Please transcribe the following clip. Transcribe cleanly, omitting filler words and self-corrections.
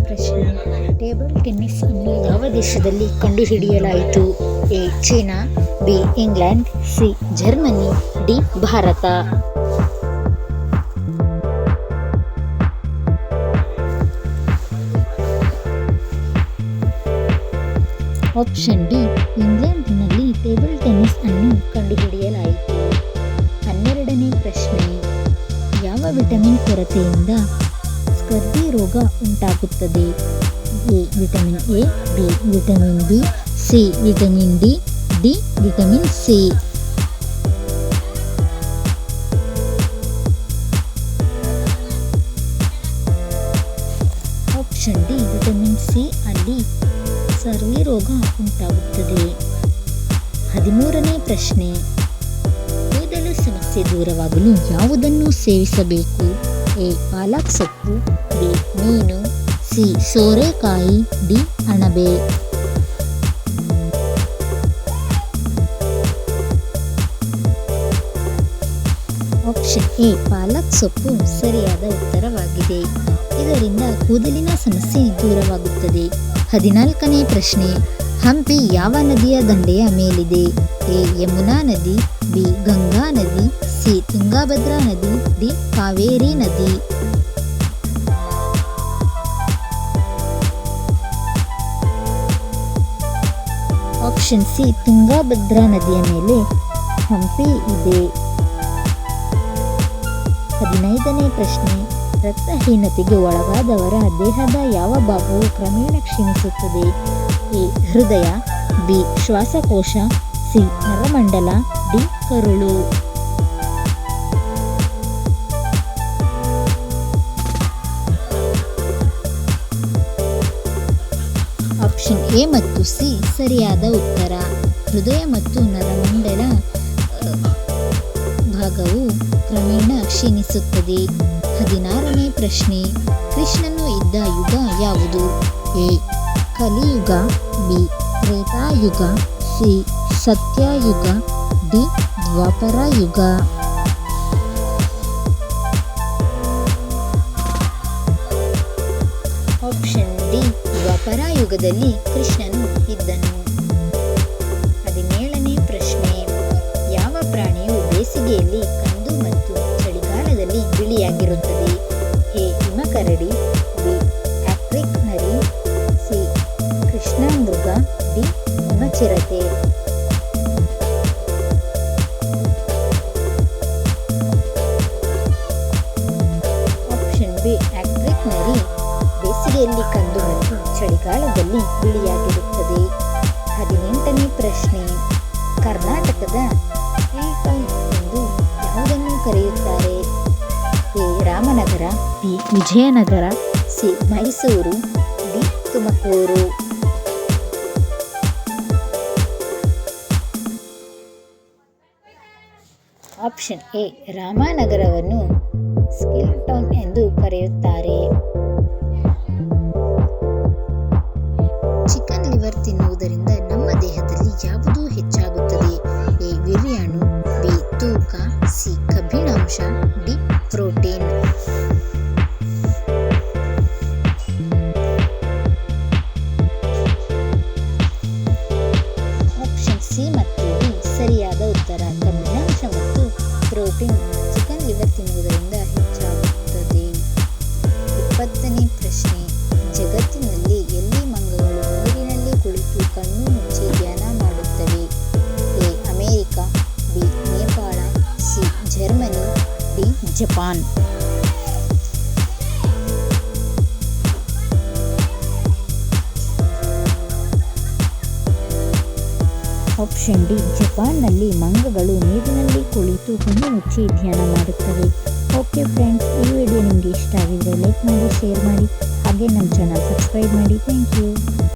ಪ್ರಶ್ನೆ. Table tennis ಅನ್ನು ಯಾವ ದೇಶದಲ್ಲಿ ಕಂಡುಹಿಡಿಯಲಾಯಿತು? A. China, B. England, C. Germany, D. Bharat. Option D. ಇಂಗ್ಲೆಂಡ್ನಲ್ಲಿ ಟೇಬಲ್ ಟೆನ್ನಿಸ್ ಅನ್ನು ಕಂಡುಹಿಡಿಯಲಾಯಿತು. 12ನೇ ಪ್ರಶ್ನೆ. ಯಾವ ವಿಟಮಿನ್ ಕೊರತೆಯಿಂದ ಸ್ಕರ್ವಿ ರೋಗ ಉಂಟಾಗುತ್ತದೆ? A. Vitamin A, B. Vitamin B, C. Vitamin D, D. Vitamin C. Option D. Vitamin C ಅಲ್ಲಿ ಸ್ಕರ್ವಿ ರೋಗ ಉಂಟಾಗುತ್ತದೆ. 13ನೇ ಪ್ರಶ್ನೆ. ಕೂದಲು ಸಮಸ್ಯೆ ದೂರವಾಗಲು ಯಾವುದನ್ನು ಸೇವಿಸಬೇಕು? ಎ. ಪಾಲಕ್ ಸೊಪ್ಪು, ಬಿ. ಮೀನು, ಸಿ. ಸೋರೆಕಾಯಿ, ಡಿ. ಅಣಬೆ. Option A. ಪಾಲಕ್ ಸೊಪ್ಪು ಸರಿಯಾದ ಉತ್ತರವಾಗಿದೆ. ಇದರಿಂದ ಕೂದಲಿನ ಸಮಸ್ಯೆ ದೂರವಾಗುತ್ತದೆ. 14ನೇ ಪ್ರಶ್ನೆ. ಹಂಪಿ ಯಾವ ನದಿಯ ದಂಡೆಯ ಮೇಲಿದೆ? ಎ. ಯಮುನಾ ನದಿ, ಬಿ. ಗಂಗಾ ನದಿ, ಸಿ. ತುಂಗಭದ್ರಾ ನದಿ, ಡಿ. ಕಾವೇರಿ ನದಿ. Option C. ತುಂಗಭದ್ರಾ ನದಿಯ ಮೇಲೆ ಹಂಪಿ ಇದೆ. 15ನೇ ಪ್ರಶ್ನೆ. ರಕ್ತಹೀನತೆಗೆ ಒಳಗಾದವರ ದೇಹದ ಯಾವ ಭಾಗವು ಕ್ರಮೇಣ ಕ್ಷೀಣಿಸುತ್ತದೆ? ಎ. ಹೃದಯ, ಬಿ. ಶ್ವಾಸಕೋಶ, ಸಿ. ನರಮಂಡಲ, ಡಿ. ಕರುಳು. ಆಪ್ಷನ್ ಎ ಮತ್ತು ಸಿ ಸರಿಯಾದ ಉತ್ತರ. ಹೃದಯ ಮತ್ತು ನರಮಂಡಲ ಭಾಗವು ಕ್ರಮೇಣ ಕ್ಷೀಣಿಸುತ್ತದೆ. 16ನೇ ಪ್ರಶ್ನೆ. ಕೃಷ್ಣನು ಇದ್ದ ಯುಗ ಯಾವುದು? ಎ. ಕಲಿಯುಗ, ಬಿ. ತ್ರೇತಾಯುಗ, ಸಿ. ಸತ್ಯಯುಗ, ಡಿ. ದ್ವಾಪರ ಯುಗ. Option D. ದ್ವಾಪರ ಯುಗದಲ್ಲಿ ಕೃಷ್ಣನು ಇದ್ದನು. 17ನೇ ಪ್ರಶ್ನೆ. ಯಾವ ಪ್ರಾಣಿಯು ಬೇಸಿಗೆಯಲ್ಲಿ ಕಂದು ಮತ್ತು ಚಳಿಗಾಲದಲ್ಲಿ ಬಿಳಿಯಾಗಿರುತ್ತದೆ? ಎ. ಹಿಮಕರಡಿ, ಬಿ. ಆಫ್ರಿಕ್ ನರಿ, ಸಿ. ಕೃಷ್ಣಮೃಗ, ಡಿ. ಹಿಮಚಿರತೆ. Option B. ಆಫ್ರಿಕ್ ನರಿ ಬೇಸಿಗೆಯಲ್ಲಿ ಕಂದು ಮತ್ತು ಚಳಿಗಾಲದಲ್ಲಿ ಬಿಳಿಯಾಗಿರುತ್ತದೆ. 18ನೇ ಪ್ರಶ್ನೆ. ಕರ್ನಾಟಕದ ಹಿಲ್ಟನ್ ಎಂದು ಯಾವುದನ್ನು ಕರೆಯುತ್ತಾರೆ? A. Ramanagara, B. Vijayanagara, C. Mysuru, D. Tumakuru. Option A. ರಾಮನಗರವನ್ನು ಸ್ಕಿಲ್ ಟೌನ್ ಎಂದು ಕರೆಯುತ್ತಾರೆ. ಚಿಕನ್ ಲಿವರ್ ತಿನ್ನುವುದರಿಂದ ನಮ್ಮ ದೇಹದಲ್ಲಿ ಯಾವುದು ಹೆಚ್ಚಾಗುತ್ತದೆ? ಎ. ವೀರ್ಯಾಣು, ಬಿ. ತೂಕ, ಸಿ. ಕಬ್ಬಿಣಾಂಶ, ಡಿ. ಪ್ರೋಟೀನ್. ಆಪ್ಷನ್ ಸಿ ಮತ್ತು ಡಿ ಸರಿಯಾದ ಉತ್ತರ. ಕಬ್ಬಿಣಾಂಶ ಮತ್ತು ಪ್ರೋಟೀನ್ ಚಿಕನ್ ಲಿವರ್ ತಿನ್ನುವುದರಿಂದ ಹೆಚ್ಚಾಗುತ್ತದೆ. 20ನೇ ಪ್ರಶ್ನೆ. ಜಗತ್ತಿನಲ್ಲಿ ಎಲ್ಲಿ ಮಂಗಗಳು ನೀರಿನಲ್ಲಿ ಕುಳಿತು ಕಣ್ಣು ಮುಚ್ಚಿ ಧ್ಯಾನ ಮಾಡುತ್ತವೆ? A. America, B. Nepal, C. Germany, D. Japan. Option D. ಜಪಾನ್ನಲ್ಲಿ ಮಂಗಗಳು ನೀರಿನಲ್ಲಿ ಕುಳಿತು ಕಣ್ಣು ಮುಚ್ಚಿ ಧ್ಯಾನ ಮಾಡುತ್ತವೆ. ಓಕೆ ಫ್ರೆಂಡ್ಸ್, ಈ ವಿಡಿಯೋ ನಿಮಗೆ ಇಷ್ಟ ಆಗಿದ್ರೆ ಲೈಕ್ ಮಾಡಿ, ಶೇರ್ ಮಾಡಿ, ಹಾಗೆ ನಮ್ಮ ಚಾನಲ್ ಸಬ್ಸ್ಕ್ರೈಬ್ ಮಾಡಿ. Thank you.